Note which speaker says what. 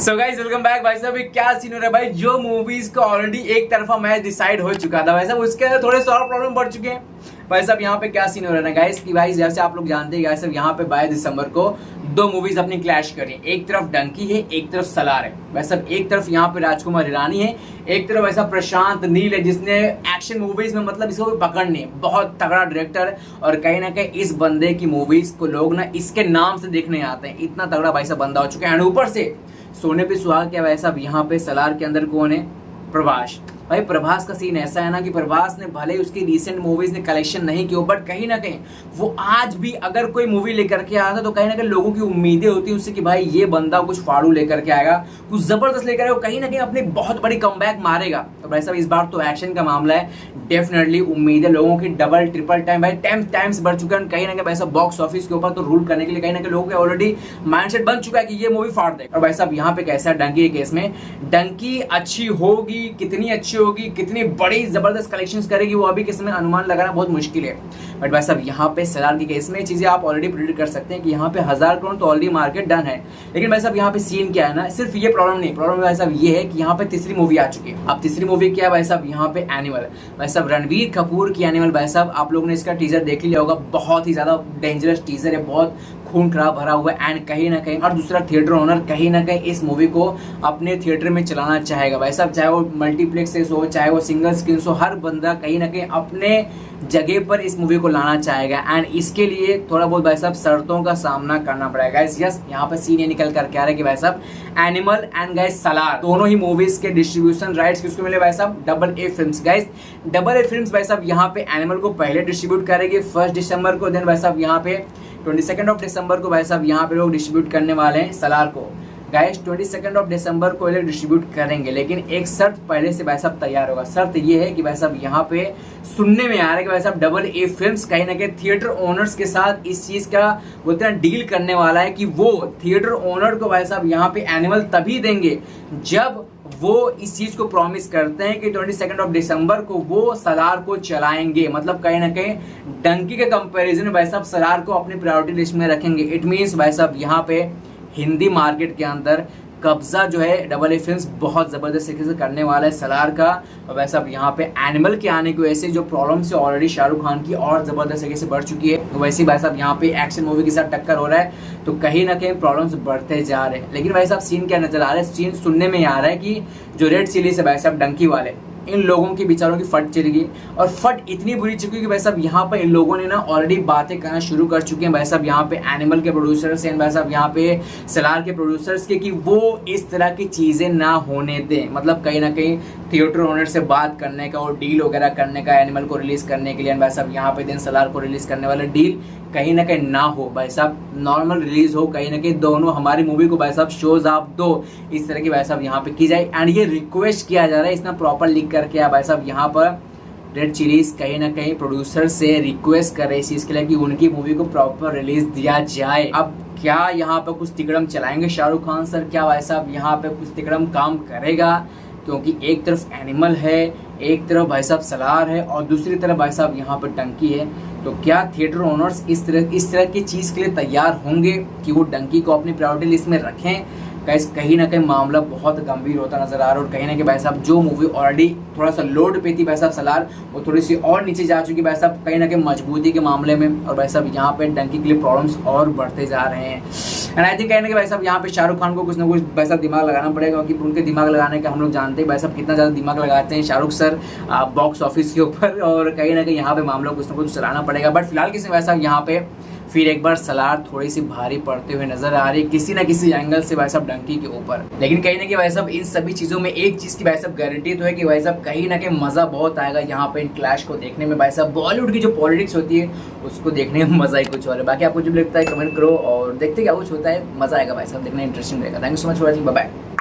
Speaker 1: So guys welcome back. भाई साहब क्या सीन हो रहा है भाई, जो मूवीज का ऑलरेडी एक तरफा मैच डिसाइड हो चुका था भाई साहब, उसके अंदर थोड़े सॉल्व प्रॉब्लम बढ़ चुके हैं भाई साहब। यहाँ पे क्या सीन हो रहा है ना गाइस कि भाई जैसे आप लोग जानते हैं गाइस साहब, यहाँ पे 22 दिसंबर को दो मूवीज अपनी क्लैश करी। एक तरफ डंकी है, एक तरफ सलार है भाई साहब। एक तरफ यहाँ पे राजकुमार हिरानी है, एक तरफ ऐसा प्रशांत नील है जिसने एक्शन मूवीज में मतलब इसको कोई पकड़ नहीं, बहुत तगड़ा डायरेक्टर। और कहीं ना कहीं इस बंदे की मूवीज को लोग ना इसके नाम से देखने आते हैं, इतना तगड़ा भाई साहब बंदा हो चुका है। एंड ऊपर से सोने पे सुहाग क्या भाई साहब, यहाँ पे सलार के अंदर कौन है? प्रभास। भाई प्रभास का सीन ऐसा है ना कि प्रभास ने भले उसकी रिसेंट मूवीज ने कलेक्शन नहीं किया, बट कहीं ना कहीं वो आज भी अगर कोई मूवी लेकर के आता तो कहीं ना कहीं लोगों की उम्मीदें होती है उससे कि भाई ये बंदा कुछ फाड़ू लेकर के आएगा, कुछ जबरदस्त लेकर आएगा, कहीं ना कहीं अपनी बहुत बड़ी कमबैक मारेगा। तो भाई साहब इस बार तो एक्शन का मामला है, डेफिनेटली उम्मीदें लोगों की डबल ट्रिपल टाइम भाई 10 टाइम्स बढ़ चुका है। कहीं ना कहीं भाई साहब बॉक्स ऑफिस के ऊपर तो रूल करने के लिए कहीं ना कहीं लोगों के ऑलरेडी माइंडसेट बन चुका है कि ये मूवी फाड़ देगा। और भाई साहब यहाँ पे कैसा है डंकी के केस में, डंकी अच्छी होगी, कितनी अच्छी होगी, कितनी बड़ी जबरदस्त कलेक्शंस करेगी, वो अभी के समय अनुमान लगाना बहुत मुश्किल है। बट भाई साहब यहाँ पे सलार के केस में चीजें आप ऑलरेडी प्रेडिक्ट कर सकते हैं कि यहाँ पे 1000 करोड़ तो ऑलरेडी मार्केट डन है। लेकिन भाई साहब यहाँ पे सीन क्या है ना, सिर्फ ये प्रॉब्लम नहीं, प्रॉब्लम भाई साहब ये है कि यहाँ पे तीसरी मूवी आ चुकी है। अब तीसरी मूवी क्या है भाई साहब, यहाँ पे एनिमल। भाई साहब रणवीर कपूर की एनिमल। भाई साहब आप लोगों ने इसका टीजर देख लिया होगा, बहुत ही ज्यादा डेंजरस टीजर है, बहुत खून खराब भरा हुआ है। एंड कहीं ना कहीं और दूसरा थिएटर ओनर कहीं ना कहीं इस मूवी को अपने थिएटर में चलाना चाहेगा भाई साहब, चाहे वो मल्टीप्लेक्सेस हो, चाहे वो सिंगल स्क्रीन हो, हर बंदा कहीं ना कहीं अपने जगह पर इस मूवी को लाना चाहेगा। एंड इसके लिए थोड़ा बहुत भाई साहब शर्तों का सामना करना पड़ेगा। यस यहाँ पर सीन ये निकल कर क्या रहा है कि भाई साहब एनिमल एंड गाइस सलार दोनों ही मूवीज के डिस्ट्रीब्यूशन राइट्स किसको मिले भाई साहब? Double A films. Guys double A films भाई साहब यहाँ पे एनिमल को पहले डिस्ट्रीब्यूट करेगी 1 दिसंबर को, देन भाई साहब यहाँ पे 22 दिसंबर को भाई साहब यहाँ पे लोग डिस्ट्रीब्यूट करने वाले हैं सलार को। गाइस 22 दिसंबर को ये लोग डिस्ट्रीब्यूट करेंगे, लेकिन एक शर्त पहले से भाई साहब तैयार होगा। शर्त ये है कि भाई साहब यहाँ पे सुनने में आ रहा है कि भाई साहब डबल ए फिल्म्स कहीं ना कहीं थिएटर ओनर्स के साथ इस चीज का बोलते हैं डील करने वाला है कि वो थिएटर ओनर को भाई साहब यहाँ पे एनिमल तभी देंगे जब वो इस चीज को प्रॉमिस करते हैं कि 22 दिसंबर को वो सलार को चलाएंगे। मतलब कहीं ना कहीं डंकी के कंपैरिजन में भाई साहब सलार को अपनी प्रायोरिटी लिस्ट में रखेंगे। इट मींस भाई साहब यहाँ पे हिंदी मार्केट के अंदर कब्जा जो है डबल ए फिल्म्स बहुत जबरदस्त तरीके से करने वाला है सलार का। और वैसे अब यहाँ पे एनिमल के आने की वजह से जो प्रॉब्लम से ऑलरेडी शाहरुख खान की और जबरदस्त तरीके से बढ़ चुकी है, तो वैसे ही भाई साहब यहाँ पे एक्शन मूवी के साथ टक्कर हो रहा है, तो कहीं ना कहीं प्रॉब्लम्स बढ़ते जा रहे हैं। लेकिन भाई साहब सीन क्या नजर आ रहा है, सीन सुनने में आ रहा है कि जो रेड चिलीज है भाई साहब डंकी वाले, इन लोगों की बेचारों की फट चली गई। और फट इतनी बुरी चुकी कि भाई साहब यहाँ पर इन लोगों ने ना ऑलरेडी बातें करना शुरू कर चुके हैं भाई साहब यहाँ पे एनिमल के प्रोड्यूसर्स एंड भाई साहब यहाँ पे सलार के प्रोड्यूसर्स के कि वो इस तरह की चीजें ना होने दें। मतलब कहीं ना कहीं थिएटर ओनर से बात करने का और डील वगैरह करने का एनिमल को रिलीज करने के लिए भाई साहब यहाँ पे दिन सलार को रिलीज करने वाला डील कहीं ना कहीं ना हो भाई साहब, नॉर्मल रिलीज हो, कहीं ना कहीं दोनों हमारी मूवी को भाई साहब शोज आप दो, इस तरह की भाई साहब यहाँ पे की जाए। एंड ये रिक्वेस्ट किया जा रहा है, इसमें प्रॉपर लिख करके भाई साहब यहाँ पर रेड चिलीज कहीं ना कहीं प्रोड्यूसर से रिक्वेस्ट कर रहे इस चीज के लिए कि उनकी मूवी को प्रॉपर रिलीज दिया जाए। अब क्या यहाँ पे कुछ तिकड़म चलाएंगे शाहरुख खान सर? क्या भाई साहब यहाँ पे कुछ तिकड़म काम करेगा? क्योंकि एक तरफ एनिमल है, एक तरफ भाई साहब सलार है और दूसरी तरफ भाई साहब यहाँ पर डंकी है। तो क्या थिएटर ओनर्स इस तरह की चीज के लिए तैयार होंगे कि वो डंकी को अपनी प्रायोरिटी लिस्ट में रखें? गाइस कहीं ना कहीं मामला बहुत गंभीर होता नजर आ रहा है। और कहीं ना कहीं भाई साहब जो मूवी ऑलरेडी थोड़ा सा लोड पे थी भाई साहब सलार, वो थोड़ी सी और नीचे जा चुकी भाई साहब कहीं ना कहीं मजबूती के मामले में। और भाई साहब यहाँ पे डंकी के लिए प्रॉब्लम्स और बढ़ते जा रहे हैं। एंड आई थिंक कहीं ना कहीं भाई साहब यहाँ पे शाहरुख खान को कुछ ना कुछ भाई साहब दिमाग लगाना पड़ेगा, क्योंकि उनके दिमाग लगाने का हम लोग जानते हैं भाई साहब कितना ज़्यादा दिमाग लगाते हैं शाहरुख सर बॉक्स ऑफिस के ऊपर। और कहीं ना कहीं यहाँ पे मामला कुछ ना कुछ चलाना पड़ेगा। बट फिलहाल किसी भाई साहब यहाँ पे फिर एक बार सलार थोड़ी सी भारी पड़ते हुए नजर आ रही है किसी ना किसी एंगल से भाई साहब डंकी के ऊपर। लेकिन कहीं ना कहीं भाई साहब इन सभी चीजों में एक चीज की भाई साहब गारंटी तो है कि भाई साहब कहीं ना कहीं मजा बहुत आएगा यहाँ पे इन क्लैश को देखने में। भाई साहब बॉलीवुड की जो पॉलिटिक्स होती है उसको देखने में मजा ही कुछ और है। बाकी आपको जो लगता है कमेंट करो और देखते क्या कुछ होता है, मजा आएगा भाई साहब, देखना इंटरेस्टिंग रहेगा। Thank you so much for watching, bye bye.